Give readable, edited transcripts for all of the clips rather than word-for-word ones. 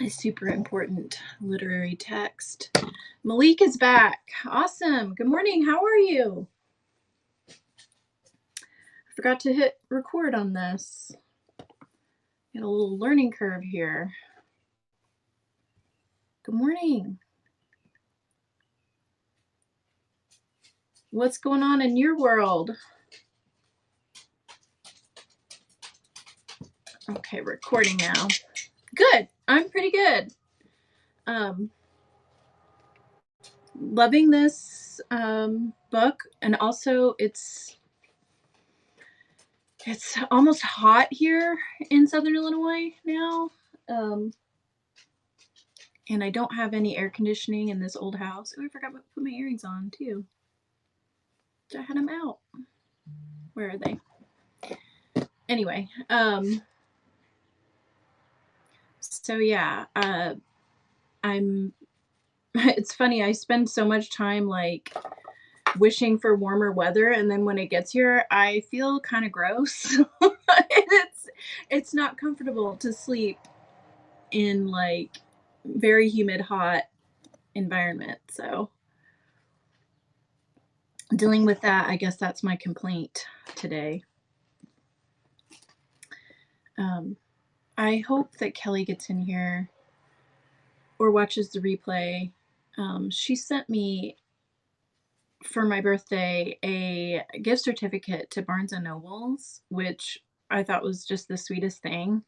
a super important literary text. Malik is back. Awesome. Good morning. How are you? I forgot to hit record on this. Got a little learning curve here. Good morning. What's going on in your world? Okay, recording now. Good. I'm pretty good. Loving this book, and also it's almost hot here in Southern Illinois now. And I don't have any air conditioning in this old house. Oh, I forgot to put my earrings on too. I had them out. Where are they? Anyway, so yeah, it's funny, I spend so much time like wishing for warmer weather, and then when it gets here, I feel kind of gross. It's not comfortable to sleep in like very humid, hot environment. So dealing with that, I guess that's my complaint today. I hope that Kelly gets in here or watches the replay. She sent me for my birthday a gift certificate to Barnes and Nobles, which I thought was just the sweetest thing.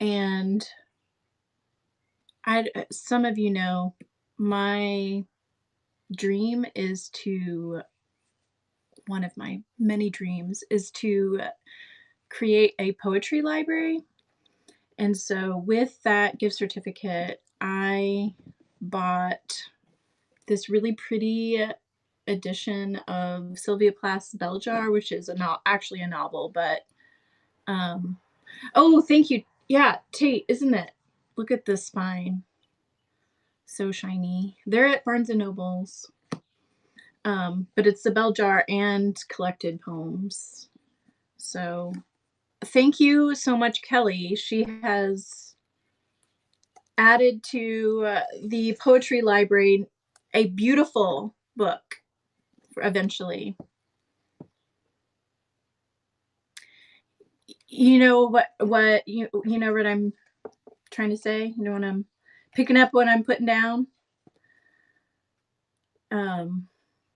And some of you know, my dream is to, one of my many dreams is to create a poetry library. And so with that gift certificate, I bought this really pretty edition of Sylvia Plath's Bell Jar, which is actually a novel, but oh, thank you. Yeah, Tate, isn't it? Look at this spine. So shiny. They're at Barnes and Nobles. But it's the Bell Jar and collected poems. So thank you so much, Kelly. She has added to the poetry library a beautiful book eventually. You know what you know what I'm trying to say? You know what I'm picking up, what I'm putting down?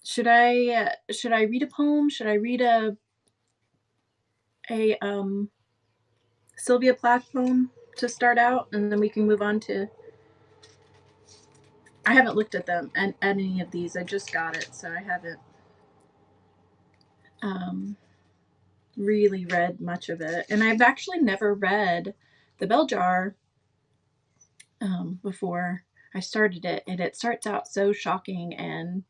Should I read a poem? Should I read a Sylvia Plath poem to start out, and then we can move on to. I haven't looked at them and at any of these. I just got it, so I haven't really read much of it. And I've actually never read The Bell Jar before I started it, and it starts out so shocking and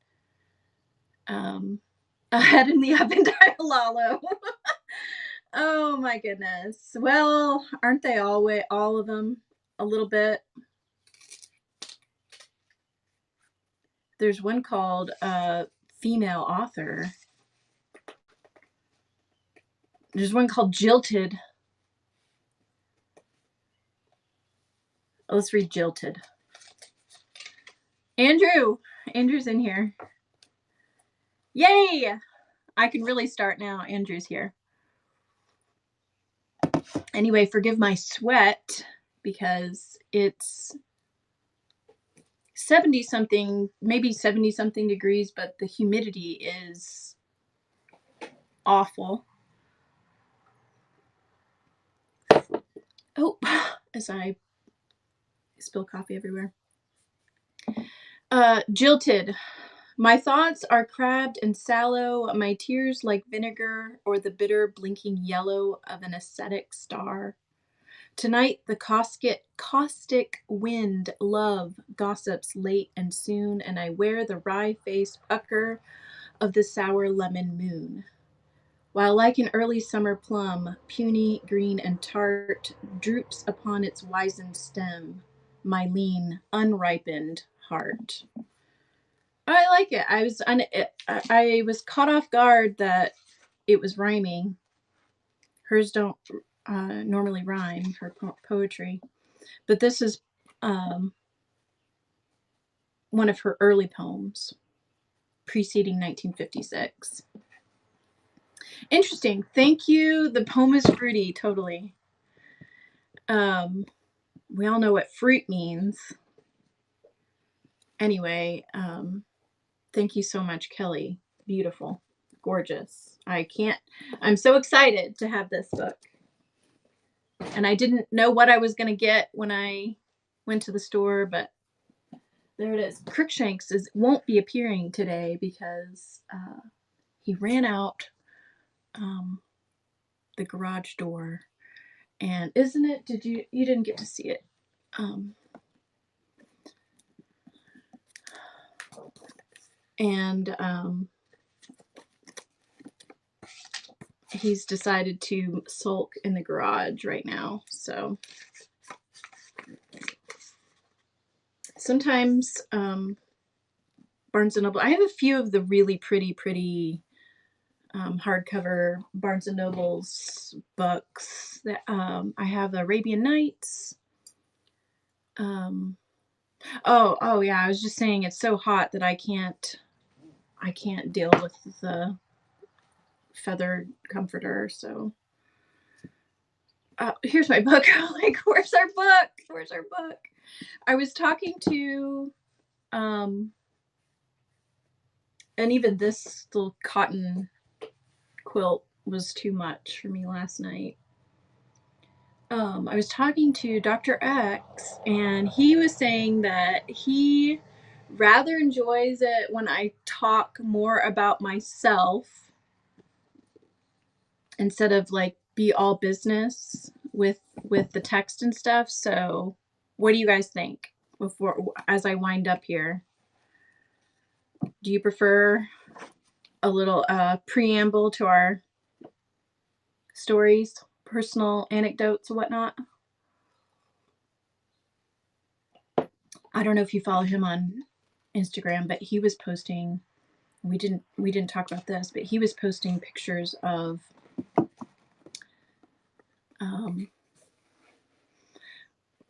ahead in the oven dialalo. Oh my goodness. Well, aren't they all of them a little bit? There's one called Female Author. There's one called Jilted. Oh, let's read Jilted. Andrew's in here. Yay! I can really start now. Andrew's here. Anyway, forgive my sweat because it's 70 something, maybe 70 something degrees, but the humidity is awful. Oh, as I spill coffee everywhere. Jilted. My thoughts are crabbed and sallow, my tears like vinegar or the bitter blinking yellow of an ascetic star. Tonight the caustic wind love gossips late and soon, and I wear the wry-faced pucker of the sour lemon moon. While like an early summer plum, puny, green, and tart, droops upon its wizened stem, my lean, unripened heart. I like it. I was caught off guard that it was rhyming. Hers don't normally rhyme, her poetry. But this is one of her early poems, preceding 1956. Interesting. Thank you. The poem is fruity, totally. We all know what fruit means. Anyway, thank you so much, Kelly. Beautiful. Gorgeous. I'm so excited to have this book. And I didn't know what I was going to get when I went to the store, but there it is. Crookshanks won't be appearing today because he ran out the garage door. And isn't it? You didn't get to see it. And he's decided to sulk in the garage right now. So sometimes Barnes & Noble, I have a few of the really pretty hardcover Barnes & Noble's books. That I have Arabian Nights. Oh yeah, I was just saying it's so hot that I can't deal with the feathered comforter. So here's my book. Like, where's our book? I was talking to and even this little cotton quilt was too much for me last night. I was talking to Dr. X, and he was saying that he rather enjoys it when I talk more about myself instead of like be all business with the text and stuff. So what do you guys think as I wind up here? Do you prefer a little preamble to our stories, personal anecdotes, and whatnot? I don't know if you follow him on Instagram, but he was posting. We didn't talk about this, but he was posting pictures of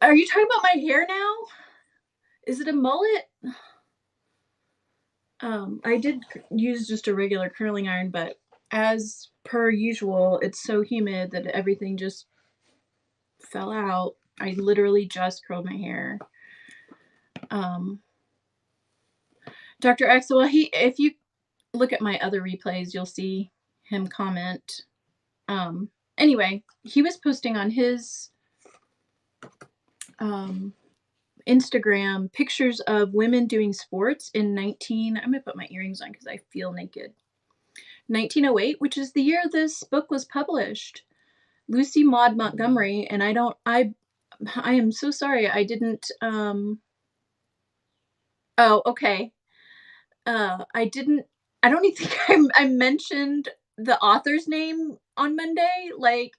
Are you talking about my hair now? Is it a mullet? I did use just a regular curling iron, but as per usual, it's so humid that everything just fell out. I literally just curled my hair. Dr. Axel, if you look at my other replays, you'll see him comment. Anyway, he was posting on his Instagram pictures of women doing sports in I'm gonna put my earrings on because I feel naked. 1908, which is the year this book was published. Lucy Maud Montgomery, and I am so sorry I didn't oh, okay. I don't even think I mentioned the author's name on Monday. Like,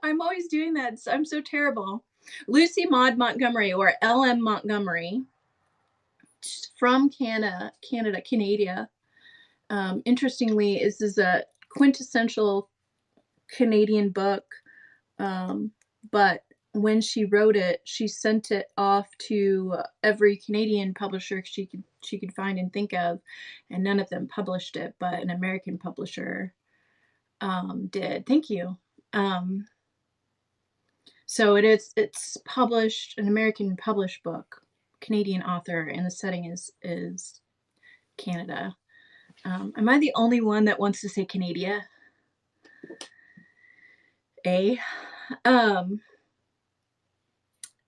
I'm always doing that. I'm so terrible. Lucy Maud Montgomery, or L.M. Montgomery, from Canada. Interestingly, this is a quintessential Canadian book, but when she wrote it, she sent it off to every Canadian publisher she could find and think of, and none of them published it, but an American publisher did. Thank you. So it's published, an American published book, Canadian author, and the setting is Canada. Am I the only one that wants to say Canada?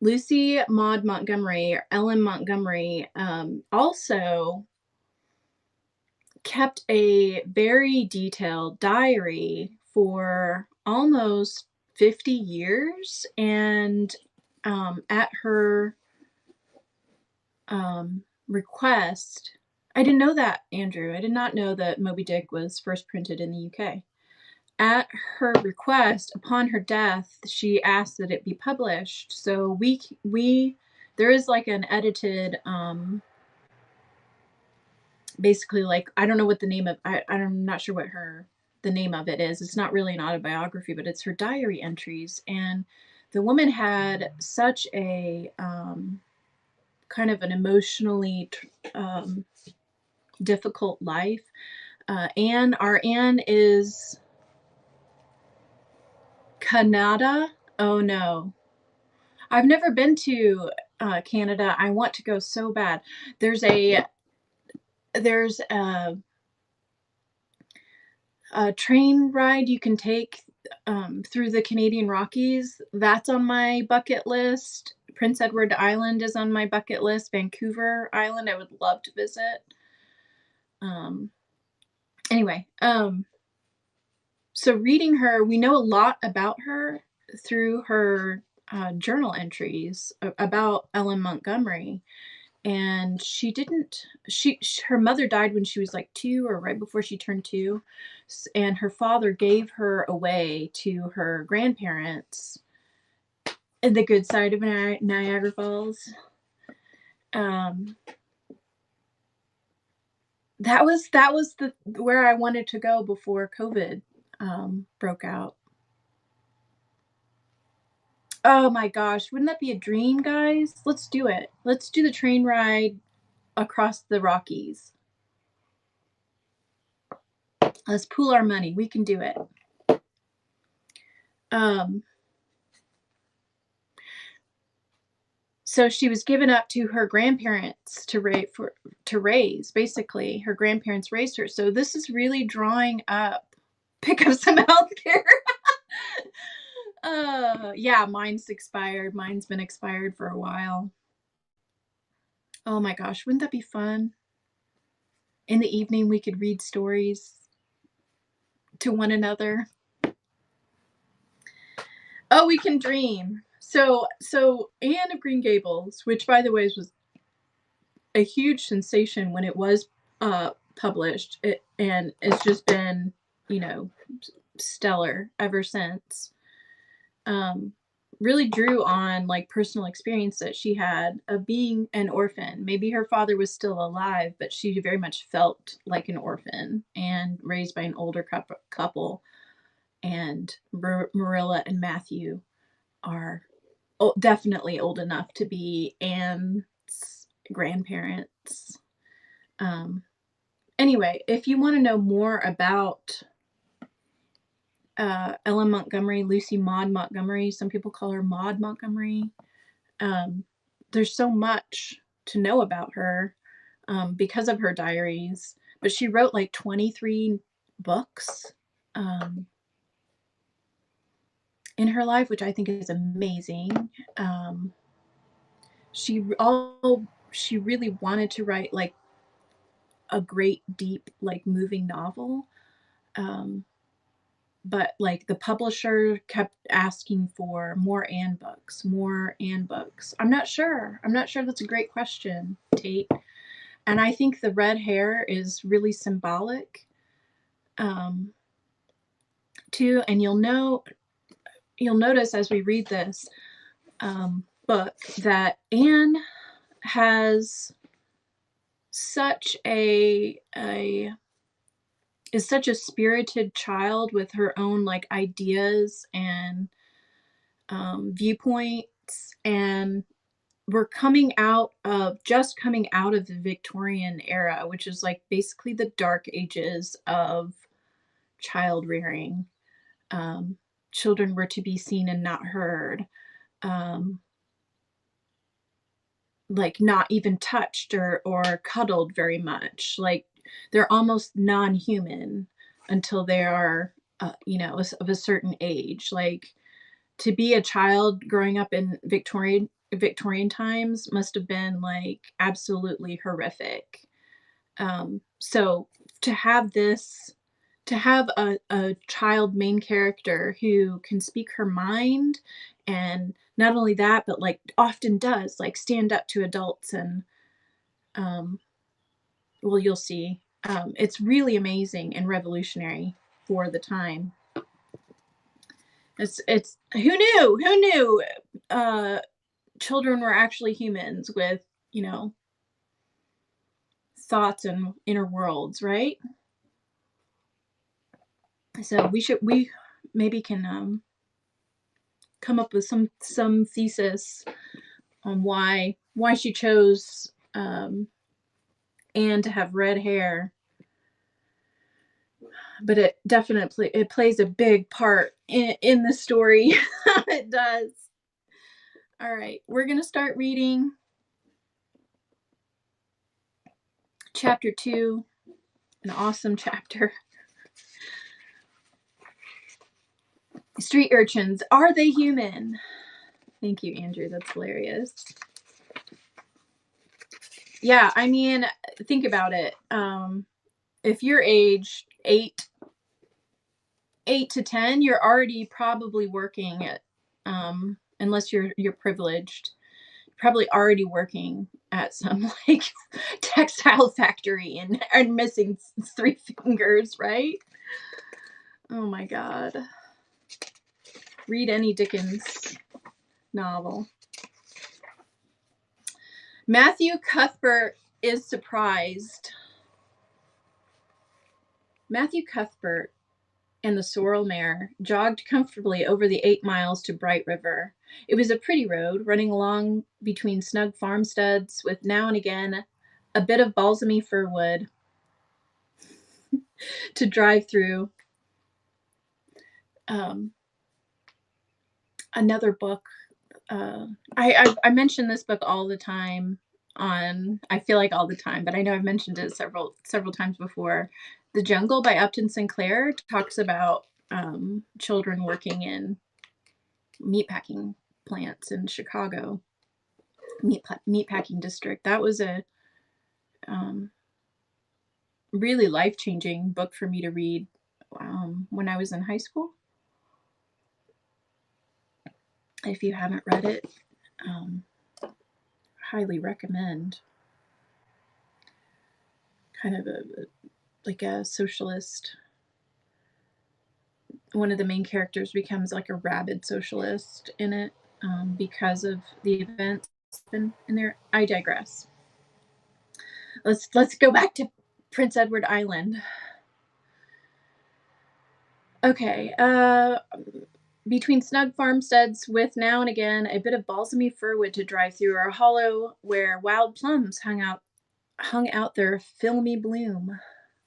Lucy Maud Montgomery, or Ellen Montgomery, also kept a very detailed diary for almost 50 years. And at her request, I didn't know that, Andrew. I did not know that Moby Dick was first printed in the UK. At her request, upon her death, she asked that it be published. So there is like an edited, basically, like, I don't know what the name of, I'm not sure what the name of it is. It's not really an autobiography, but it's her diary entries. And the woman had such a kind of an emotionally difficult life. Our Anne is Canada. Oh no, I've never been to Canada. I want to go so bad. There's a there's a train ride you can take through the Canadian Rockies. That's on my bucket list. Prince Edward Island is on my bucket list. Vancouver Island, I would love to visit. Um, anyway, so reading her, we know a lot about her through her journal entries about Ellen Montgomery. And her mother died when she was like 2 or right before she turned 2, and her father gave her away to her grandparents in the good side of Niagara Falls. That was the where I wanted to go before COVID broke out. Oh my gosh, wouldn't that be a dream, guys? Let's do it. Let's do the train ride across the Rockies. Let's pool our money. We can do it. So she was given up to her grandparents to raise. Basically, her grandparents raised her. So this is really drawing up. Pick up some healthcare. Yeah, mine's expired. Mine's been expired for a while. Oh my gosh, wouldn't that be fun? In the evening, we could read stories to one another. Oh, we can dream. So Anne of Green Gables, which by the way was a huge sensation when it was published, and it's just been, stellar ever since. Really drew on like personal experience that she had of being an orphan. Maybe her father was still alive, but she very much felt like an orphan and raised by an older couple. And Marilla and Matthew are definitely old enough to be Anne's grandparents. Anyway, if you want to know more about Ellen Montgomery, Lucy Maud Montgomery, some people call her Maud Montgomery. There's so much to know about her because of her diaries, but she wrote like 23 books in her life, which I think is amazing. She really wanted to write like a great, deep, like moving novel. But like the publisher kept asking for more Anne books, more Anne books. I'm not sure. That's a great question, Tate. And I think the red hair is really symbolic too. And you'll notice as we read this book that Anne has such is such a spirited child with her own like ideas and viewpoints, and we're coming out of the Victorian era, which is like basically the dark ages of child rearing. Children were to be seen and not heard, like not even touched or cuddled very much. Like they're almost non-human until they are, of a certain age. Like to be a child growing up in Victorian times must have been like absolutely horrific. So to have a child main character who can speak her mind, and not only that, but like often does like stand up to adults, and well, you'll see. It's really amazing and revolutionary for the time. It's who knew children were actually humans with, thoughts and inner worlds, right? So we maybe can come up with some thesis on why she chose Anne to have red hair. But it definitely plays a big part in the story. It does. All right, we're gonna start reading chapter 2, an awesome chapter. Street urchins, are they human? Thank you, Andrew. That's hilarious. Yeah, I mean, think about it. If you're age 8 to 10, you're already probably working at, unless you're privileged, probably already working at some like textile factory and missing 3 fingers, right? Oh my God. Read any Dickens novel. Matthew Cuthbert is surprised. Matthew Cuthbert and the sorrel mare jogged comfortably over the 8 miles to Bright River. It was a pretty road, running along between snug farmsteads, with now and again a bit of balsamy fir wood to drive through. Another book. I mention this book all the time I feel like all the time, but I know I've mentioned it several times before. The Jungle by Upton Sinclair talks about children working in meatpacking plants in Chicago, meatpacking district. That was a really life-changing book for me to read when I was in high school. If you haven't read it, highly recommend. Kind of like a socialist. One of the main characters becomes like a rabid socialist in it because of the events in there. I digress. Let's go back to Prince Edward Island. Okay. Between snug farmsteads, with now and again a bit of balsamy firwood to drive through, or a hollow where wild plums hung out their filmy bloom.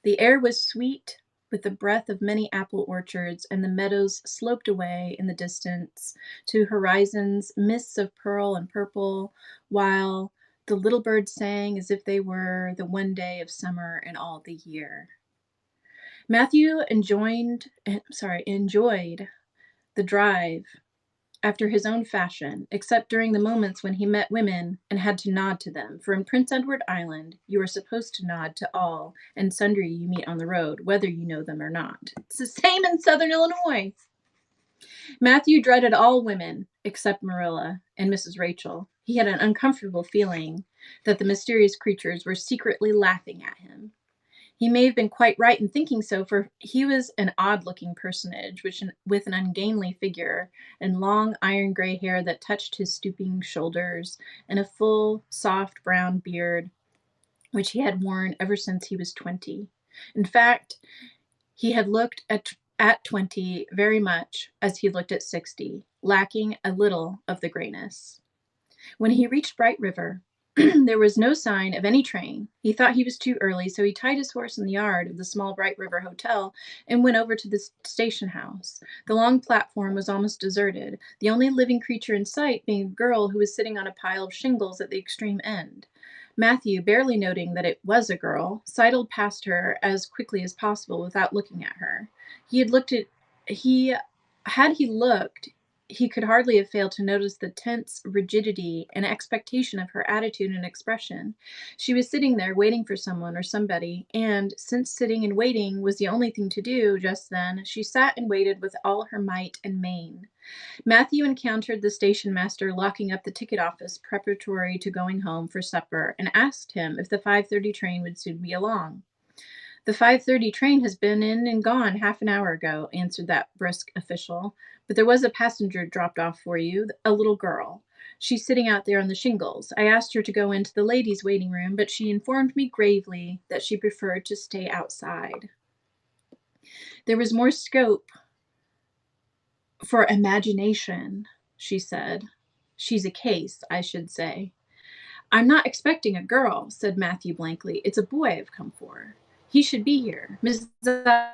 The air was sweet with the breath of many apple orchards, and the meadows sloped away in the distance to horizons, mists of pearl and purple, while the little birds sang as if they were the one day of summer in all the year. Matthew enjoyed the drive after his own fashion, except during the moments when he met women and had to nod to them, for in Prince Edward Island you are supposed to nod to all and sundry you meet on the road, whether you know them or not. It's the same in Southern Illinois. Matthew dreaded all women except Marilla and Mrs. Rachel. He had an uncomfortable feeling that the mysterious creatures were secretly laughing at him. He may have been quite right in thinking so, for he was an odd-looking personage, with an ungainly figure and long iron gray hair that touched his stooping shoulders, and a full, soft brown beard, which he had worn ever since he was 20. In fact, he had looked at 20 very much as he looked at 60, lacking a little of the grayness. When he reached Bright River, there was no sign of any train. He thought he was too early, so he tied his horse in the yard of the small Bright River Hotel and went over to the station house. The long platform was almost deserted, the only living creature in sight being a girl who was sitting on a pile of shingles at the extreme end. Matthew, barely noting that it was a girl, sidled past her as quickly as possible without looking at her. Had he looked, he could hardly have failed to notice the tense rigidity and expectation of her attitude and expression. She was sitting there waiting for someone or somebody, and since sitting and waiting was the only thing to do just then, she sat and waited with all her might and main. Matthew encountered the station master locking up the ticket office preparatory to going home for supper, and asked him if the 5:30 train would soon be along. "The 5:30 train has been in and gone half an hour ago," answered that brisk official. "But there was a passenger dropped off for you, a little girl. She's sitting out there on the shingles. I asked her to go into the ladies' waiting room, but she informed me gravely that she preferred to stay outside." There was more scope for imagination she said. She's a case, I should say. I'm not expecting a girl, said Matthew blankly. It's a boy I've come for. He should be here. Mrs.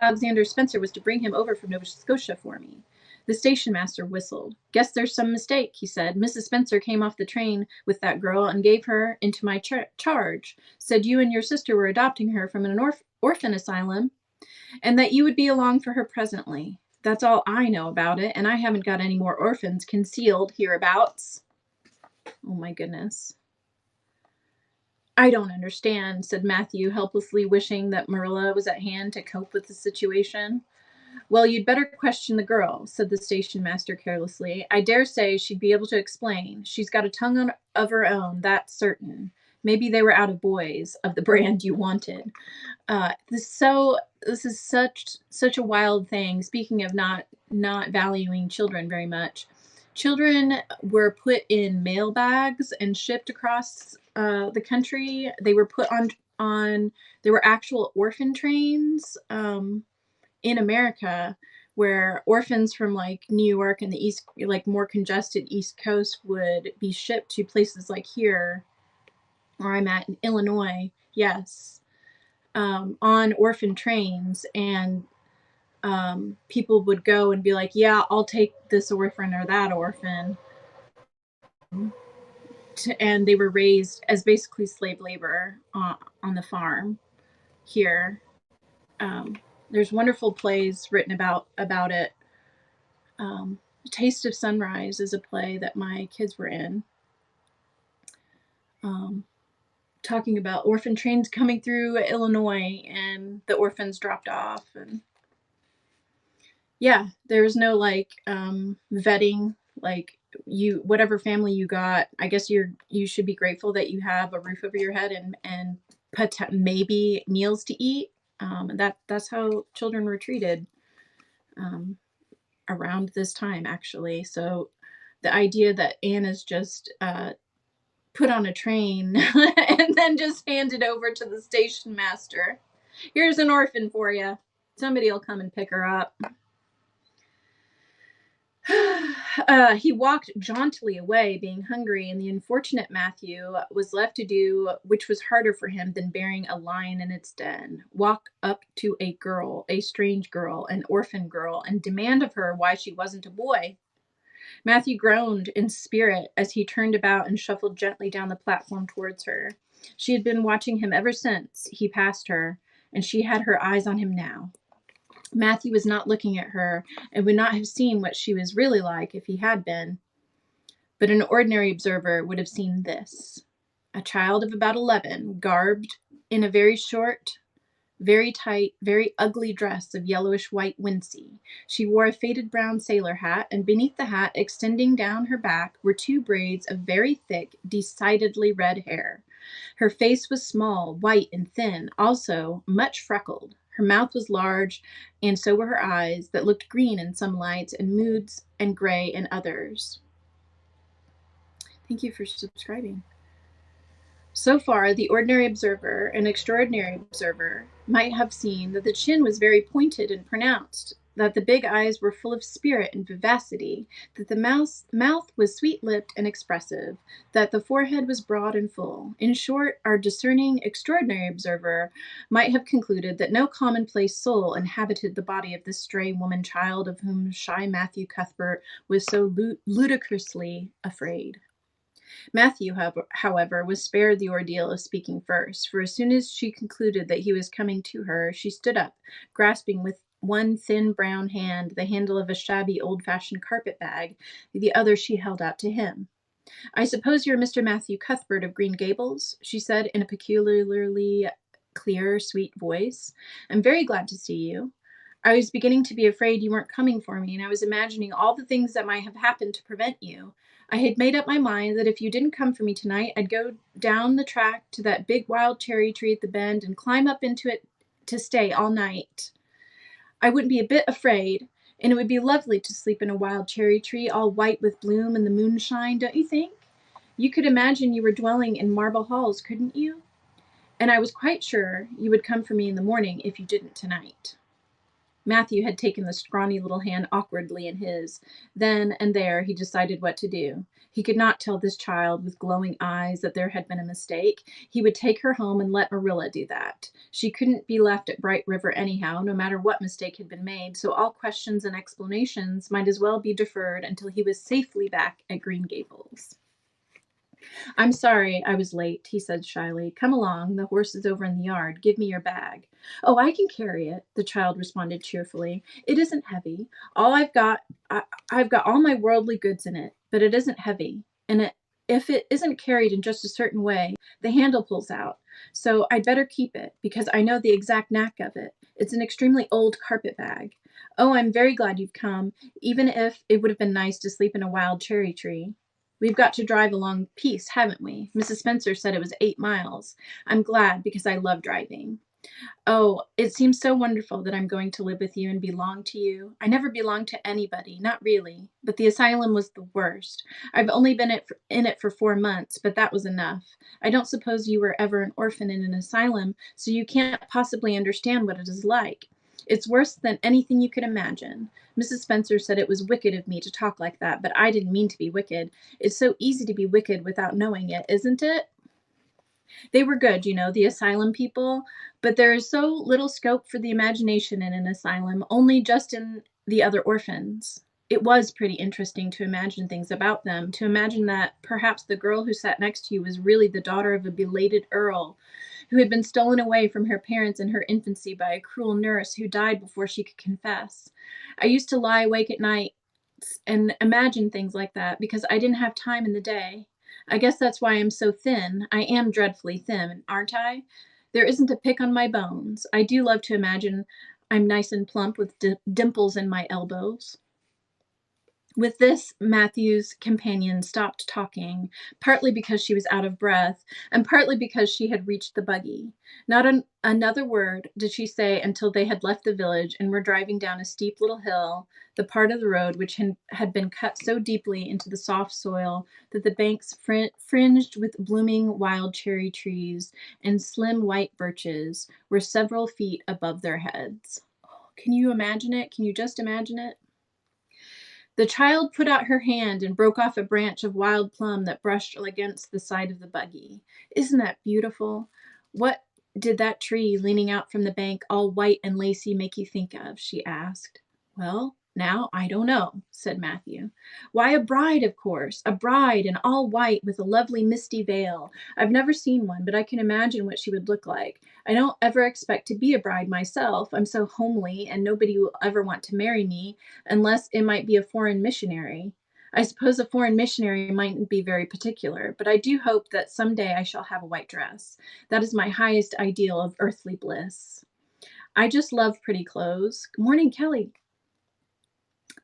Alexander Spencer was to bring him over from Nova Scotia for me. The station master whistled. Guess there's some mistake, he said. Mrs. Spencer came off the train with that girl and gave her into my charge. Said you and your sister were adopting her from an orphan asylum and that you would be along for her presently. That's all I know about it, and I haven't got any more orphans concealed hereabouts. Oh my goodness. I don't understand, said Matthew, helplessly wishing that Marilla was at hand to cope with the situation. Well, you'd better question the girl, said the station master carelessly. I dare say she'd be able to explain. She's got a tongue of her own, that's certain. Maybe they were out of boys of the brand you wanted. This is such a wild thing. Speaking of not valuing children very much, children were put in mail bags and shipped across the country. They were put on there were actual orphan trains in America where orphans from like New York and the East, like more congested East Coast, would be shipped to places like here, where I'm at in Illinois. Yes. On orphan trains, and people would go and be like, yeah, I'll take this orphan or that orphan. And they were raised as basically slave labor on the farm here. There's wonderful plays written about it. Taste of Sunrise is a play that my kids were in. Talking about orphan trains coming through Illinois and the orphans dropped off, and yeah, there was no like vetting, like whatever family you got, I guess you should be grateful that you have a roof over your head and maybe meals to eat. That's how children were treated around this time, actually. So the idea that Anna's just put on a train and then just handed over to the station master. Here's an orphan for you. Somebody will come and pick her up. He walked jauntily away, being hungry, and the unfortunate Matthew was left to do which was harder for him than bearing a lion in its den. Walk up to a girl, a strange girl, an orphan girl, and demand of her why she wasn't a boy. Matthew groaned in spirit as he turned about and shuffled gently down the platform towards her. She had been watching him ever since he passed her, and she had her eyes on him now. Matthew was not looking at her and would not have seen what she was really like if he had been. But an ordinary observer would have seen this. A child of about 11, garbed in a very short, very tight, very ugly dress of yellowish white wincey. She wore a faded brown sailor hat, and beneath the hat, extending down her back, were 2 braids of very thick, decidedly red hair. Her face was small, white, and thin, also much freckled. Her mouth was large, and so were her eyes, that looked green in some lights and moods and gray in others. Thank you for subscribing. So far, the ordinary observer and extraordinary observer might have seen that the chin was very pointed and pronounced, that the big eyes were full of spirit and vivacity, that the mouth was sweet-lipped and expressive, that the forehead was broad and full. In short, our discerning, extraordinary observer might have concluded that no commonplace soul inhabited the body of this stray woman-child of whom shy Matthew Cuthbert was so ludicrously afraid. Matthew, however, was spared the ordeal of speaking first, for as soon as she concluded that he was coming to her, she stood up, grasping with one thin brown hand the handle of a shabby old-fashioned carpet bag, the other she held out to him. I suppose you're Mr. Matthew Cuthbert of Green Gables, she said in a peculiarly clear, sweet voice. I'm very glad to see you. I was beginning to be afraid you weren't coming for me, and I was imagining all the things that might have happened to prevent you. I had made up my mind that if you didn't come for me tonight, I'd go down the track to that big wild cherry tree at the bend and climb up into it to stay all night. I wouldn't be a bit afraid, and it would be lovely to sleep in a wild cherry tree, all white with bloom in the moonshine, don't you think? You could imagine you were dwelling in marble halls, couldn't you? And I was quite sure you would come for me in the morning if you didn't tonight. Matthew had taken the scrawny little hand awkwardly in his. Then and there he decided what to do. He could not tell this child with glowing eyes that there had been a mistake. He would take her home and let Marilla do that. She couldn't be left at Bright River anyhow, no matter what mistake had been made, so all questions and explanations might as well be deferred until he was safely back at Green Gables. I'm sorry I was late, he said shyly. Come along, the horse is over in the yard. Give me your bag. Oh, I can carry it, the child responded cheerfully. It isn't heavy. All I've got all my worldly goods in it, but it isn't heavy. And if it isn't carried in just a certain way, the handle pulls out. So I'd better keep it, because I know the exact knack of it. It's an extremely old carpet bag. Oh, I'm very glad you've come, even if it would have been nice to sleep in a wild cherry tree. We've got to drive a long piece, haven't we? Mrs. Spencer said it was 8 miles. I'm glad, because I love driving. Oh, it seems so wonderful that I'm going to live with you and belong to you. I never belonged to anybody, not really. But the asylum was the worst. I've only been in it for 4 months, but that was enough. I don't suppose you were ever an orphan in an asylum, so you can't possibly understand what it is like. It's worse than anything you could imagine. Mrs. Spencer said it was wicked of me to talk like that, but I didn't mean to be wicked. It's so easy to be wicked without knowing it, isn't it? They were good, the asylum people, but there is so little scope for the imagination in an asylum, only just in the other orphans. It was pretty interesting to imagine things about them, to imagine that perhaps the girl who sat next to you was really the daughter of a belated earl who had been stolen away from her parents in her infancy by a cruel nurse who died before she could confess. I used to lie awake at night and imagine things like that because I didn't have time in the day. I guess that's why I'm so thin. I am dreadfully thin, aren't I? There isn't a pick on my bones. I do love to imagine I'm nice and plump with dimples in my elbows. With this, Matthew's companion stopped talking, partly because she was out of breath, and partly because she had reached the buggy. Not another word did she say until they had left the village and were driving down a steep little hill, the part of the road which had been cut so deeply into the soft soil that the banks fringed with blooming wild cherry trees and slim white birches were several feet above their heads. Can you imagine it? Can you just imagine it? The child put out her hand and broke off a branch of wild plum that brushed against the side of the buggy. Isn't that beautiful? What did that tree leaning out from the bank, all white and lacy, make you think of? She asked. Well, now I don't know, said Matthew. Why, a bride, of course. A bride in all white with a lovely misty veil. I've never seen one, but I can imagine what she would look like. I don't ever expect to be a bride myself. I'm so homely, and nobody will ever want to marry me unless it might be a foreign missionary. I suppose a foreign missionary mightn't be very particular, but I do hope that someday I shall have a white dress. That is my highest ideal of earthly bliss. I just love pretty clothes. Good morning, Kelly.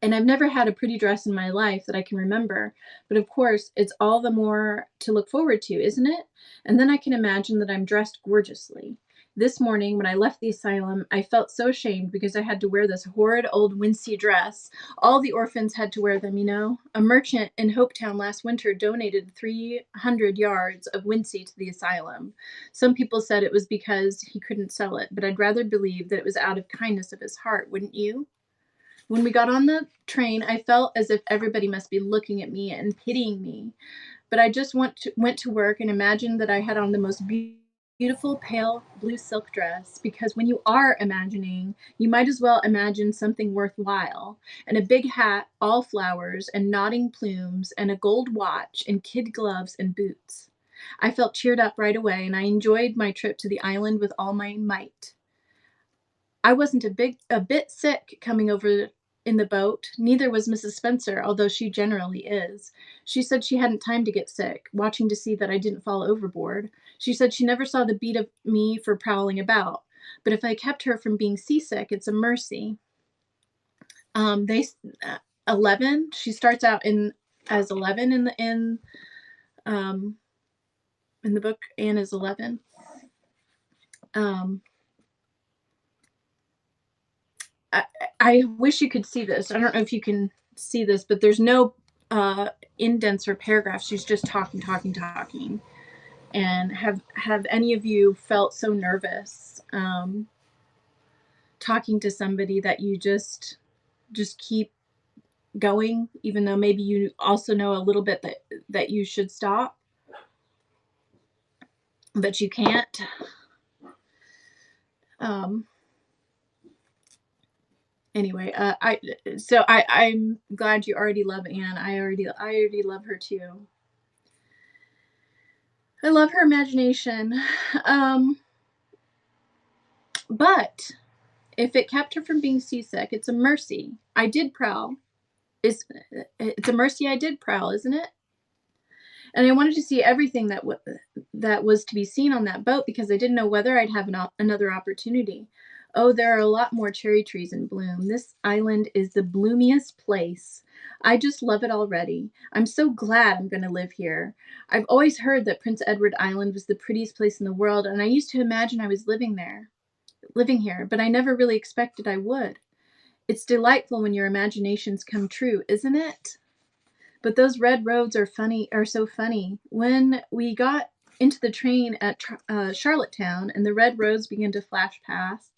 And I've never had a pretty dress in my life that I can remember. But of course, it's all the more to look forward to, isn't it? And then I can imagine that I'm dressed gorgeously. This morning, when I left the asylum, I felt so ashamed because I had to wear this horrid old wincey dress. All the orphans had to wear them, A merchant in Hopetown last winter donated 300 yards of wincey to the asylum. Some people said it was because he couldn't sell it, but I'd rather believe that it was out of kindness of his heart, wouldn't you? When we got on the train, I felt as if everybody must be looking at me and pitying me. But I just went to work and imagined that I had on the most beautiful pale blue silk dress, because when you are imagining, you might as well imagine something worthwhile, and a big hat, all flowers and nodding plumes, and a gold watch and kid gloves and boots. I felt cheered up right away, and I enjoyed my trip to the island with all my might. I wasn't a bit sick coming over in the boat. Neither was Mrs. Spencer, although she generally is. She said she hadn't time to get sick, watching to see that I didn't fall overboard. She said she never saw the beat of me for prowling about. But if I kept her from being seasick, it's a mercy. They 11. She starts out as 11 in the book. Anne is 11. I wish you could see this. I don't know if you can see this, but there's no indents or paragraphs. She's just talking. And have any of you felt so nervous talking to somebody that you just keep going, even though maybe you also know a little bit that you should stop, but you can't. Um, anyway, I'm glad you already love Anne. I already love her too. I love her imagination. Um, but if it kept her from being seasick, it's a mercy. I did prowl. It's a mercy I did prowl, isn't it? And I wanted to see everything that was to be seen on that boat because I didn't know whether I'd have another opportunity. Oh, there are a lot more cherry trees in bloom. This island is the bloomiest place. I just love it already. I'm so glad I'm going to live here. I've always heard that Prince Edward Island was the prettiest place in the world, and I used to imagine I was living here, but I never really expected I would. It's delightful when your imaginations come true, isn't it? But those red roads are so funny. When we got into the train at Charlottetown and the red roads began to flash past,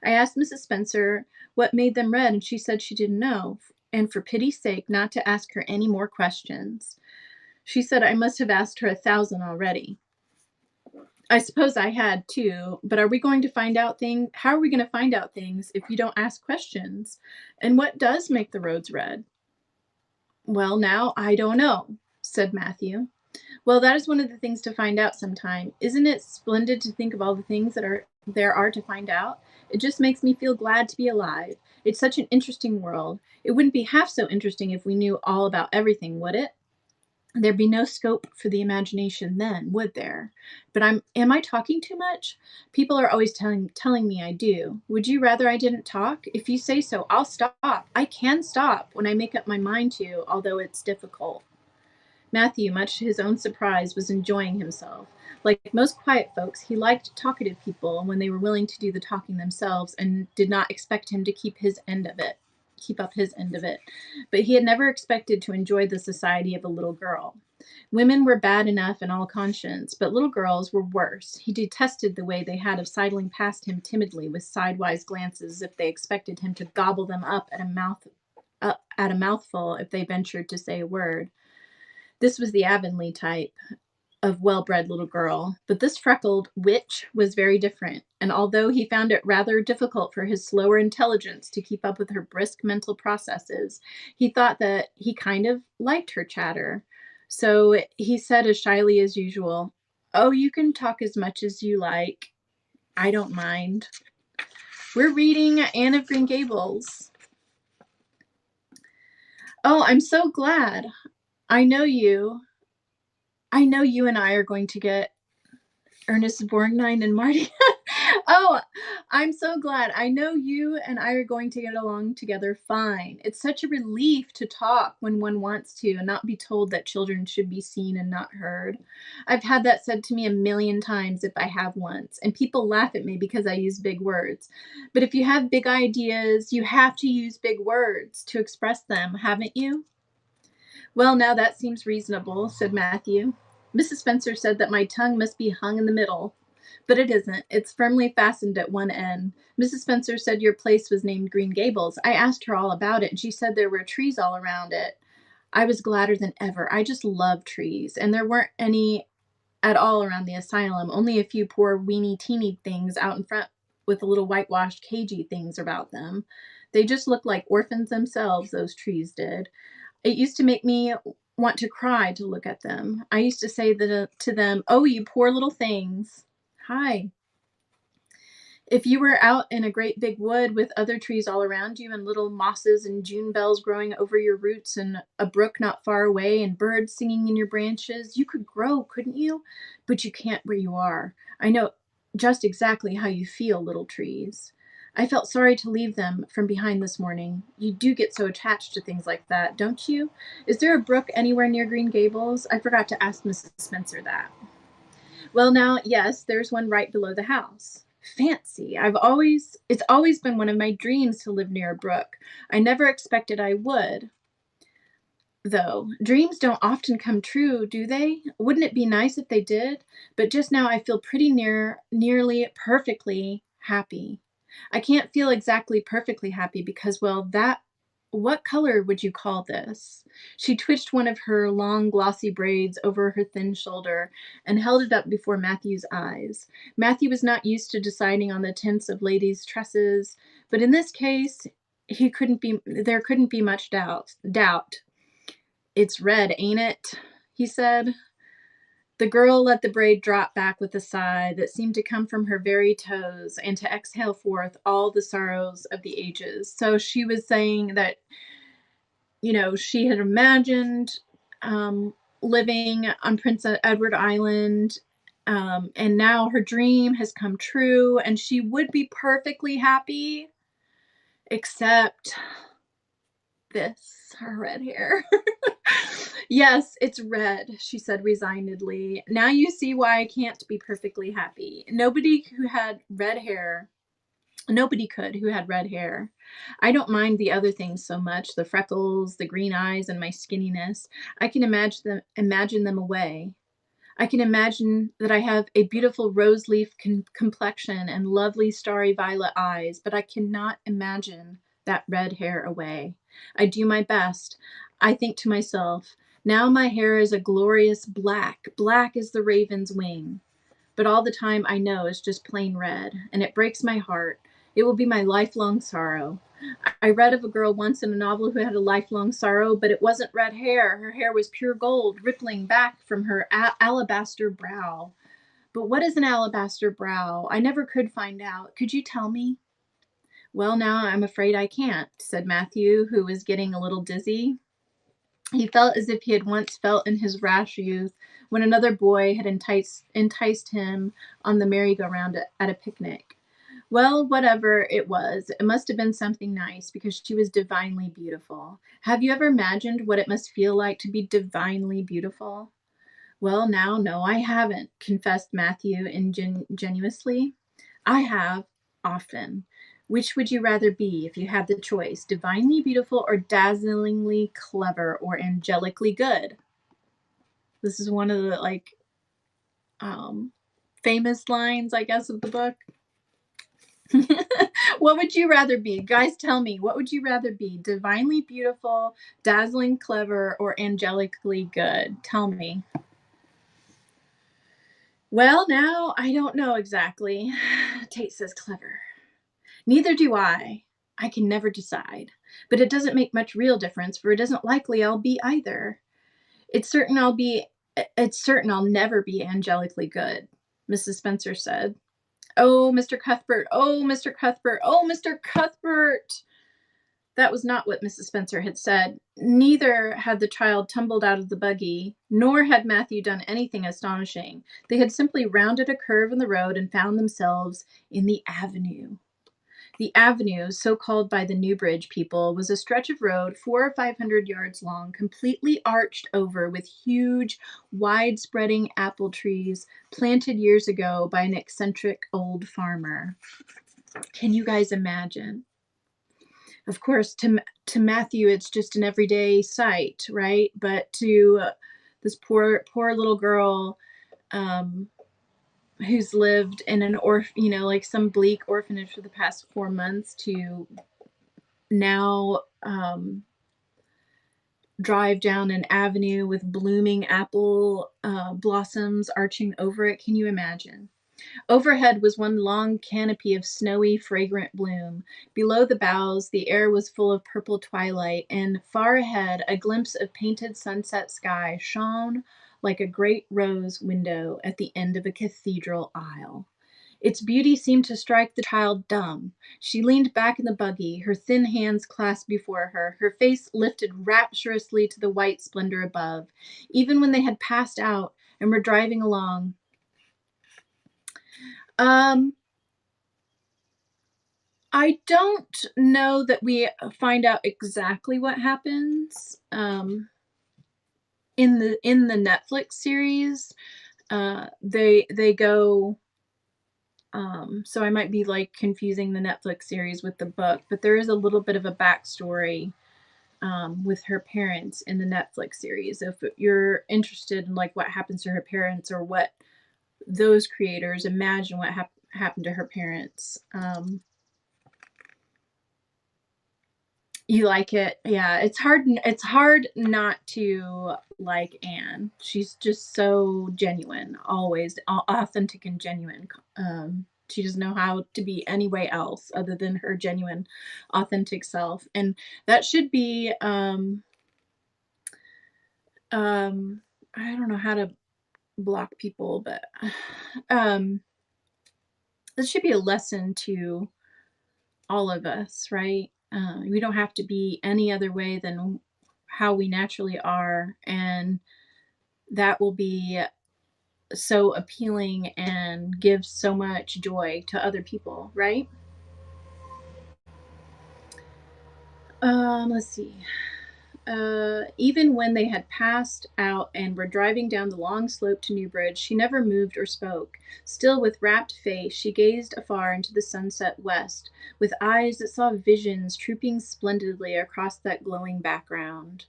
I asked Mrs. Spencer what made them red, and she said she didn't know, and for pity's sake, not to ask her any more questions. She said I must have asked her 1,000 already. I suppose I had too, but are we going to find out things? How are we going to find out things if you don't ask questions? And what does make the roads red? Well, now I don't know, said Matthew. Well, that is one of the things to find out sometime. Isn't it splendid to think of all the things there are to find out? It just makes me feel glad to be alive. It's such an interesting world. It wouldn't be half so interesting if we knew all about everything, would it? There'd be no scope for the imagination then, would there? But am I talking too much? People are always telling me I do. Would you rather I didn't talk? If you say so, I'll stop. I can stop when I make up my mind to, although it's difficult. Matthew, much to his own surprise, was enjoying himself. Like most quiet folks, he liked talkative people when they were willing to do the talking themselves and did not expect him to keep up his end of it. But he had never expected to enjoy the society of a little girl. Women were bad enough in all conscience, but little girls were worse. He detested the way they had of sidling past him timidly with sidewise glances as if they expected him to gobble them up at a mouthful if they ventured to say a word. This was the Avonlea type of well-bred little girl, but this freckled witch was very different, and although he found it rather difficult for his slower intelligence to keep up with her brisk mental processes, he thought that he kind of liked her chatter. So he said as shyly as usual, "Oh, you can talk as much as you like. I don't mind. We're reading Anne of Green Gables." "Oh, I'm so glad. I know you. I know you and I are going to get Ernest Borgnine and Marty. Oh, I'm so glad. I know you and I are going to get along together fine. It's such a relief to talk when one wants to and not be told that children should be seen and not heard. I've had that said to me a million times if I have once, and people laugh at me because I use big words. But if you have big ideas, you have to use big words to express them, haven't you? Well, now that seems reasonable, said Matthew. Mrs. Spencer said that my tongue must be hung in the middle. But it isn't. It's firmly fastened at one end. Mrs. Spencer said your place was named Green Gables. I asked her all about it, and she said there were trees all around it. I was gladder than ever. I just love trees, and there weren't any at all around the asylum, only a few poor weeny teeny things out in front with the little whitewashed cagey things about them. They just looked like orphans themselves, those trees did. It used to make me want to cry to look at them. I used to say to them, "Oh, you poor little things." Hi. If you were out in a great big wood with other trees all around you and little mosses and June bells growing over your roots and a brook not far away and birds singing in your branches, you could grow, couldn't you? But you can't where you are. I know just exactly how you feel, little trees. I felt sorry to leave them from behind this morning. You do get so attached to things like that, don't you? Is there a brook anywhere near Green Gables? I forgot to ask Mrs. Spencer that. Well, now, yes, there's one right below the house. Fancy. It's always been one of my dreams to live near a brook. I never expected I would, though. Dreams don't often come true, do they? Wouldn't it be nice if they did? But just now I feel pretty nearly perfectly happy. I can't feel exactly perfectly happy because, well, what color would you call this? She twitched one of her long, glossy braids over her thin shoulder and held it up before Matthew's eyes. Matthew was not used to deciding on the tints of ladies' tresses, but in this case, there couldn't be much doubt. It's red, ain't it? He said. The girl let the braid drop back with a sigh that seemed to come from her very toes and to exhale forth all the sorrows of the ages. So she was saying that, she had imagined living on Prince Edward Island, and now her dream has come true, and she would be perfectly happy, except this, her red hair. Yes, it's red, she said resignedly. Now you see why I can't be perfectly happy. Nobody could who had red hair. I don't mind the other things so much, the freckles, the green eyes, and my skinniness. I can imagine them away. I can imagine that I have a beautiful rose leaf complexion and lovely starry violet eyes, but I cannot imagine that red hair away. I do my best. I think to myself, now my hair is a glorious black, black as the raven's wing. But all the time I know it's just plain red, and it breaks my heart. It will be my lifelong sorrow. I read of a girl once in a novel who had a lifelong sorrow, but it wasn't red hair. Her hair was pure gold, rippling back from her alabaster brow. But what is an alabaster brow? I never could find out. Could you tell me? Well, now I'm afraid I can't, said Matthew, who was getting a little dizzy. He felt as if he had once felt in his rash youth when another boy had enticed him on the merry-go-round at a picnic. Well, whatever it was, it must have been something nice because she was divinely beautiful. Have you ever imagined what it must feel like to be divinely beautiful? Well, now, no, I haven't, confessed Matthew ingenuously. I have, often. Which would you rather be if you had the choice, divinely beautiful or dazzlingly clever or angelically good? This is one of the um, famous lines, I guess, of the book. What would you rather be? Guys, tell me, what would you rather be? Divinely beautiful, dazzling clever, or angelically good? Tell me. Well, now, I don't know exactly. Tate says clever. Neither do I. I can never decide. But it doesn't make much real difference, for it isn't likely I'll be either. It's certain I'll never be angelically good, Mrs. Spencer said. Oh, Mr. Cuthbert, oh, Mr. Cuthbert, oh, Mr. Cuthbert. That was not what Mrs. Spencer had said. Neither had the child tumbled out of the buggy, nor had Matthew done anything astonishing. They had simply rounded a curve in the road and found themselves in the avenue. The avenue, so called by the Newbridge people, was a stretch of road 400 or 500 yards long, completely arched over with huge, wide-spreading apple trees planted years ago by an eccentric old farmer. Can you guys imagine? Of course, to Matthew, it's just an everyday sight, right? But to this poor little girl, who's lived in an like some bleak orphanage for the past 4 months, to now drive down an avenue with blooming apple blossoms arching over it. Can you imagine? Overhead was one long canopy of snowy, fragrant bloom. Below the boughs, the air was full of purple twilight, and far ahead, a glimpse of painted sunset sky shone like a great rose window at the end of a cathedral aisle. Its beauty seemed to strike the child dumb. She leaned back in the buggy, her thin hands clasped before her, her face lifted rapturously to the white splendor above. Even when they had passed out and were driving along, I don't know that we find out exactly what happens in the Netflix series. They go. So I might be confusing the Netflix series with the book, but there is a little bit of a backstory with her parents in the Netflix series. If you're interested in what happens to her parents, or what those creators imagine what happened to her parents. You like it? Yeah, it's hard not to like Anne. She's just so genuine, always authentic and genuine. She doesn't know how to be any way else other than her genuine, authentic self, and that should be, um, I don't know how to block people, but, um, this should be a lesson to all of us, right? We don't have to be any other way than how we naturally are, and that will be so appealing and give so much joy to other people, right? Let's see. Even when they had passed out and were driving down the long slope to Newbridge, she never moved or spoke. Still, with rapt face, she gazed afar into the sunset west, with eyes that saw visions trooping splendidly across that glowing background.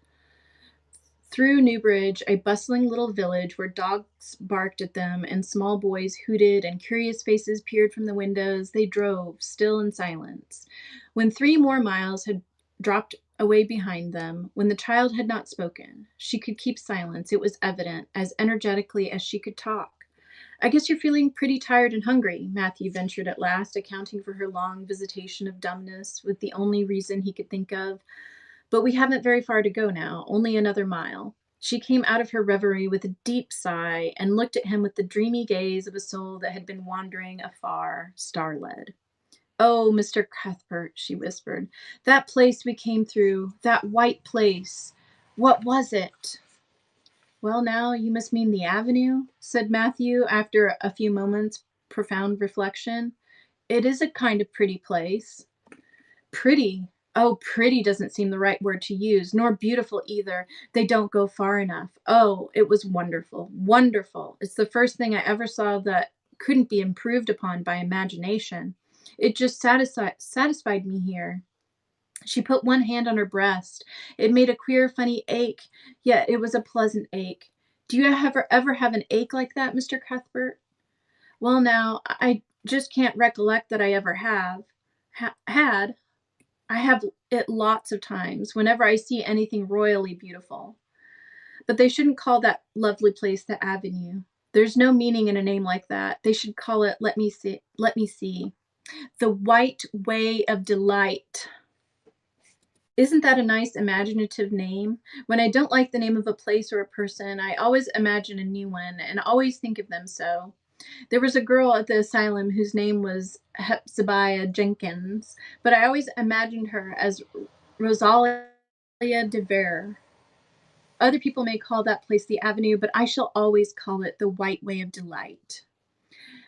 Through Newbridge, a bustling little village where dogs barked at them and small boys hooted and curious faces peered from the windows, they drove, still in silence. When 3 more miles had dropped away behind them, when the child had not spoken, she could keep silence, it was evident, as energetically as she could talk. I guess you're feeling pretty tired and hungry, Matthew ventured at last, accounting for her long visitation of dumbness with the only reason he could think of. But we haven't very far to go now, only another mile. She came out of her reverie with a deep sigh and looked at him with the dreamy gaze of a soul that had been wandering afar, star-led. "Oh, Mr. Cuthbert," she whispered, "that place we came through, that white place, what was it?" "Well, now, you must mean the avenue," said Matthew, after a few moments' profound reflection. "It is a kind of pretty place." Pretty. Oh, pretty doesn't seem the right word to use, nor beautiful either. They don't go far enough. Oh, it was wonderful. Wonderful. It's the first thing I ever saw that couldn't be improved upon by imagination. It just satisfied me here. She put one hand on her breast. It made a queer, funny ache, yet it was a pleasant ache. Do you ever have an ache like that, Mr. Cuthbert? Well, now, I just can't recollect that I ever have. Had. I have it lots of times whenever I see anything royally beautiful. But they shouldn't call that lovely place the Avenue. There's no meaning in a name like that. They should call it, let me see, the White Way of Delight. Isn't that a nice imaginative name? When I don't like the name of a place or a person, I always imagine a new one and always think of them so. There was a girl at the asylum whose name was Hepzibah Jenkins, but I always imagined her as Rosalia de Vere. Other people may call that place the Avenue, but I shall always call it the White Way of Delight.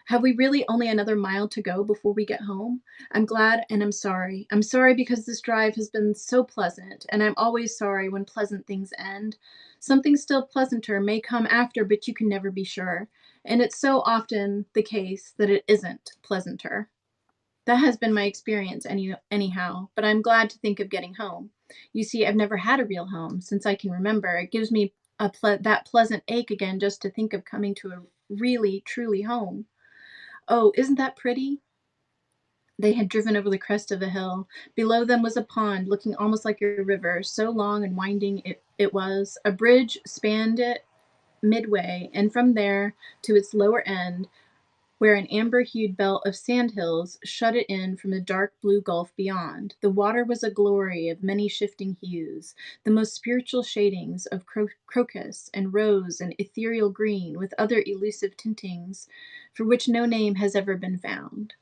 Have we really only another mile to go before we get home? I'm glad and I'm sorry. I'm sorry because this drive has been so pleasant, and I'm always sorry when pleasant things end. Something still pleasanter may come after, but you can never be sure. And it's so often the case that it isn't pleasanter. That has been my experience anyhow, but I'm glad to think of getting home. You see, I've never had a real home since I can remember. It gives me that pleasant ache again just to think of coming to a really, truly home. Oh, isn't that pretty? They had driven over the crest of a hill. Below them was a pond, looking almost like a river, so long and winding it was. A bridge spanned it midway, and from there to its lower end, where an amber-hued belt of sandhills shut it in from the dark blue gulf beyond. The water was a glory of many shifting hues, the most spiritual shadings of crocus and rose and ethereal green, with other elusive tintings for which no name has ever been found.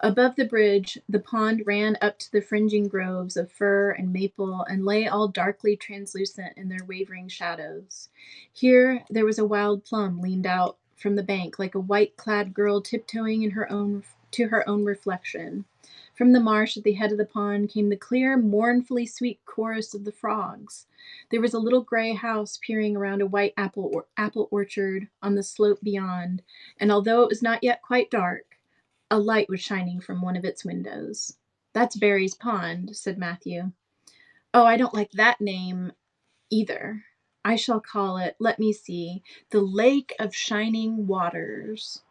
Above the bridge, the pond ran up to the fringing groves of fir and maple and lay all darkly translucent in their wavering shadows. Here there was a wild plum leaned out from the bank like a white-clad girl tiptoeing to her own reflection. From the marsh at the head of the pond came the clear, mournfully sweet chorus of the frogs. There was a little gray house peering around a white apple orchard on the slope beyond, and although it was not yet quite dark, a light was shining from one of its windows. "That's Barry's Pond," said Matthew. "Oh, I don't like that name either. I shall call it, let me see, the Lake of Shining Waters."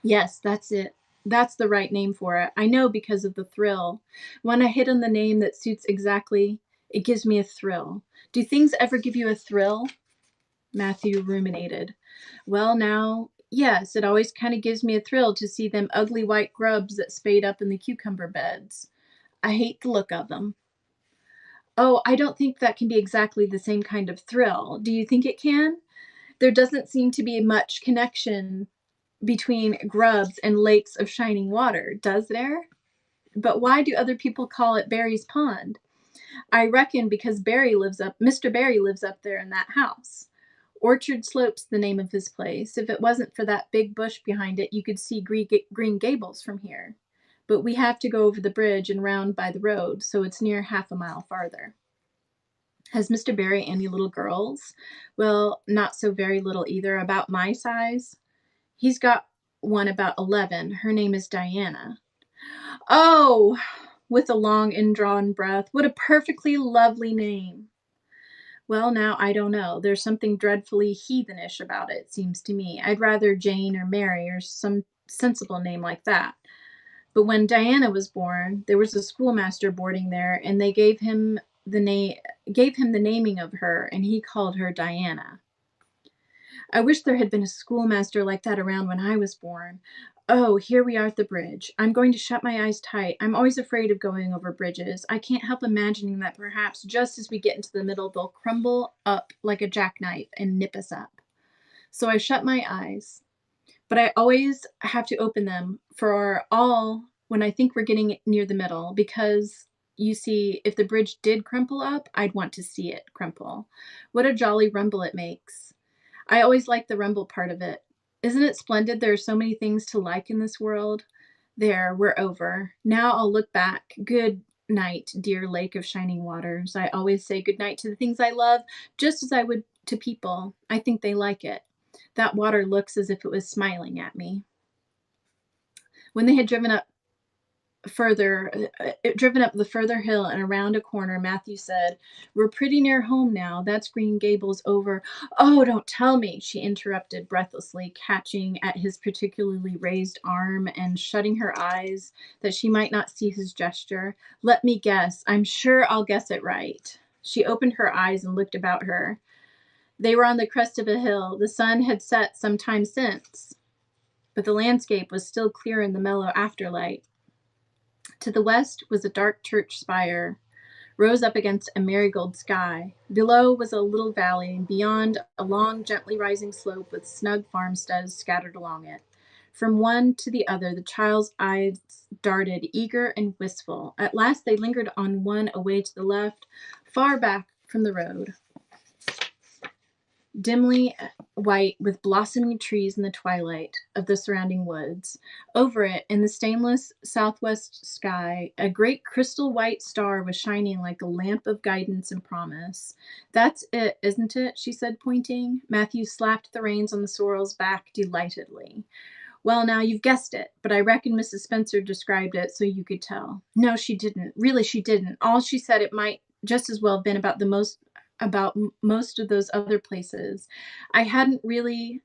"Yes, that's it. That's the right name for it. I know because of the thrill. When I hit on the name that suits exactly, it gives me a thrill. Do things ever give you a thrill? Matthew ruminated. Well, now, yes, it always kind of gives me a thrill to see them ugly white grubs that spade up in the cucumber beds. I hate the look of them. Oh, I don't think that can be exactly the same kind of thrill. Do you think it can? There doesn't seem to be much connection between grubs and lakes of shining water, does there? But why do other people call it Barry's Pond? I reckon because Mr. Barry lives up there in that house. Orchard Slope's the name of his place. If it wasn't for that big bush behind it, you could see Green Gables from here. But we have to go over the bridge and round by the road, so it's near half a mile farther. Has Mr. Barry any little girls? Well, not so very little either, about my size. He's got one about 11. Her name is Diana. Oh, with a long indrawn breath, what a perfectly lovely name. Well, now, I don't know. There's something dreadfully heathenish about it, seems to me. I'd rather Jane or Mary or some sensible name like that. But when Diana was born, there was a schoolmaster boarding there, and they gave him the naming of her, and he called her Diana. I wish there had been a schoolmaster like that around when I was born. Oh, here we are at the bridge. I'm going to shut my eyes tight. I'm always afraid of going over bridges. I can't help imagining that perhaps just as we get into the middle, they'll crumble up like a jackknife and nip us up. So I shut my eyes, but I always have to open them for all when I think we're getting near the middle, because you see, if the bridge did crumple up, I'd want to see it crumple. What a jolly rumble it makes. I always like the rumble part of it. Isn't it splendid there are so many things to like in this world? There, we're over. Now I'll look back. Good night, dear lake of shining waters. I always say good night to the things I love, just as I would to people. I think they like it. That water looks as if it was smiling at me. When they had driven up the further hill and around a corner, Matthew said, "We're pretty near home now. That's Green Gables over." "Oh, don't tell me," she interrupted breathlessly, catching at his particularly raised arm and shutting her eyes that she might not see his gesture. "Let me guess. I'm sure I'll guess it right." She opened her eyes and looked about her. They were on the crest of a hill. The sun had set some time since, but the landscape was still clear in the mellow afterlight. To the west was a dark church spire, rose up against a marigold sky. Below was a little valley, and beyond a long, gently rising slope with snug farmsteads scattered along it. From one to the other, the child's eyes darted, eager and wistful. At last they lingered on one away to the left, far back from the road, dimly white with blossoming trees in the twilight of the surrounding woods. Over it, in the stainless southwest sky, a great crystal white star was shining like a lamp of guidance and promise. "That's it, isn't it?" she said, pointing. Matthew slapped the reins on the sorrel's back delightedly. "Well, now you've guessed it, but I reckon Mrs. Spencer described it so you could tell." "No, she didn't. Really, she didn't. All she said it might just as well have been about most of those other places. I hadn't really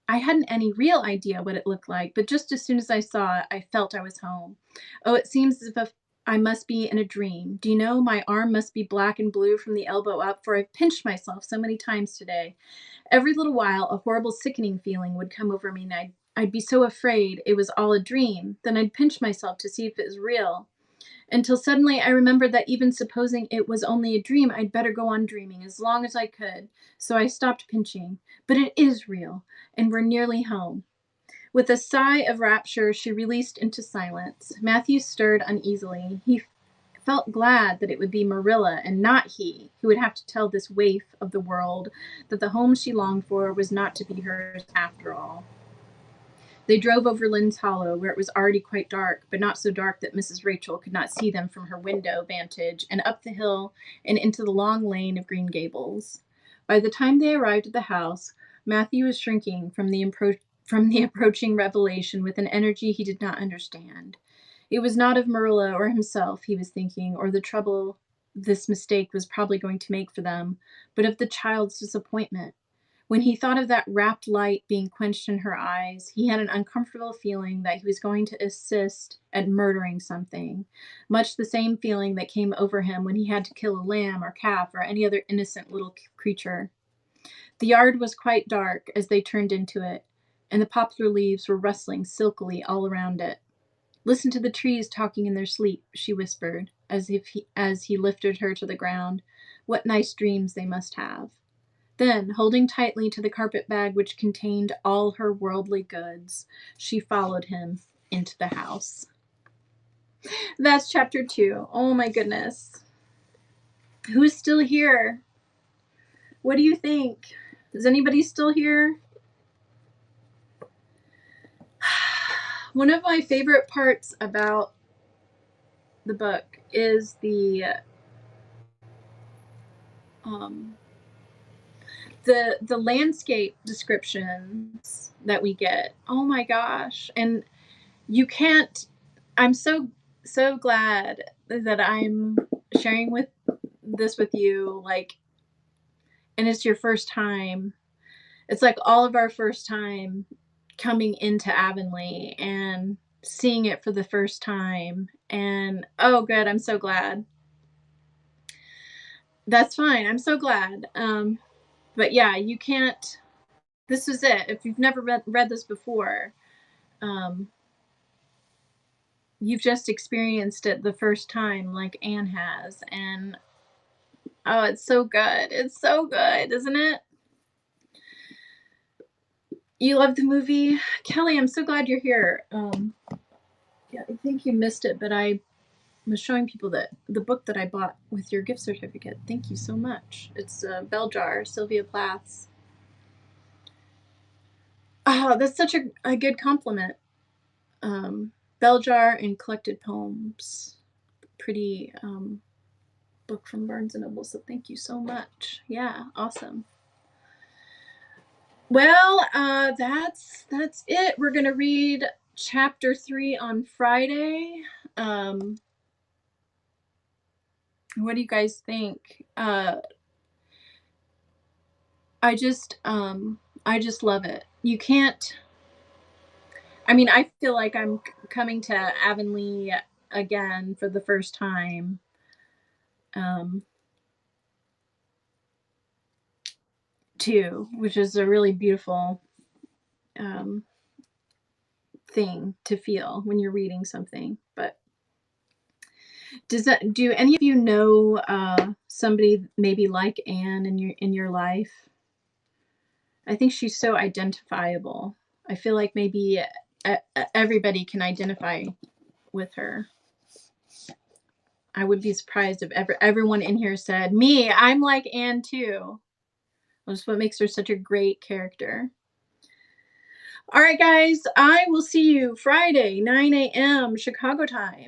I hadn't any real idea what it looked like, but just as soon as I saw it, I felt I was home. Oh, it seems as if I must be in a dream. Do you know, my arm must be black and blue from the elbow up, for I've pinched myself so many times today. Every little while, a horrible sickening feeling would come over me, and I'd be so afraid it was all a dream. Then I'd pinch myself to see if it was real, until suddenly I remembered that even supposing it was only a dream, I'd better go on dreaming as long as I could. So I stopped pinching. But it is real, and we're nearly home." With a sigh of rapture, she released into silence. Matthew stirred uneasily. He felt glad that it would be Marilla and not he who would have to tell this waif of the world that the home she longed for was not to be hers after all. They drove over Lynn's Hollow, where it was already quite dark, but not so dark that Mrs. Rachel could not see them from her window vantage, and up the hill and into the long lane of Green Gables. By the time they arrived at the house, Matthew was shrinking from the approaching revelation with an energy he did not understand. It was not of Marilla or himself he was thinking, or the trouble this mistake was probably going to make for them, but of the child's disappointment. When he thought of that rapt light being quenched in her eyes, he had an uncomfortable feeling that he was going to assist at murdering something, much the same feeling that came over him when he had to kill a lamb or calf or any other innocent little creature. The yard was quite dark as they turned into it, and the poplar leaves were rustling silkily all around it. "Listen to the trees talking in their sleep," she whispered, as he lifted her to the ground. "What nice dreams they must have." Then, holding tightly to the carpet bag which contained all her worldly goods, she followed him into the house. That's chapter 2. Oh my goodness. Who's still here? What do you think? Is anybody still here? One of my favorite parts about the book is um, the landscape descriptions that we get. Oh my gosh. And you can't, I'm so glad that I'm sharing this with you, like, and it's your first time. It's like all of our first time coming into Avonlea and seeing it for the first time. And oh good, I'm so glad. That's fine. I'm so glad. But yeah, you can't, this is it. If you've never read this before, um, you've just experienced it the first time like Anne has. And oh, it's so good. It's so good, isn't it? You love the movie? Kelly, I'm so glad you're here. Yeah, I think you missed it, but I was showing people that the book that I bought with your gift certificate. Thank you so much. It's Bell Jar, Sylvia Plath's. Oh, that's such a good compliment. Bell Jar and Collected Poems. Pretty book from Barnes & Noble, so thank you so much. Yeah, awesome. Well, that's it. We're gonna read chapter 3 on Friday. What do you guys think? I just love it. You can't. I mean, I feel like I'm coming to Avonlea again for the first time. Too, which is a really beautiful thing to feel when you're reading something. But do any of you know somebody maybe like Anne in your life? I think she's so identifiable. I feel like maybe everybody can identify with her. I would be surprised if everyone in here said, "Me, I'm like Anne too." That's what makes her such a great character. All right, guys, I will see you Friday, 9 a.m. Chicago time.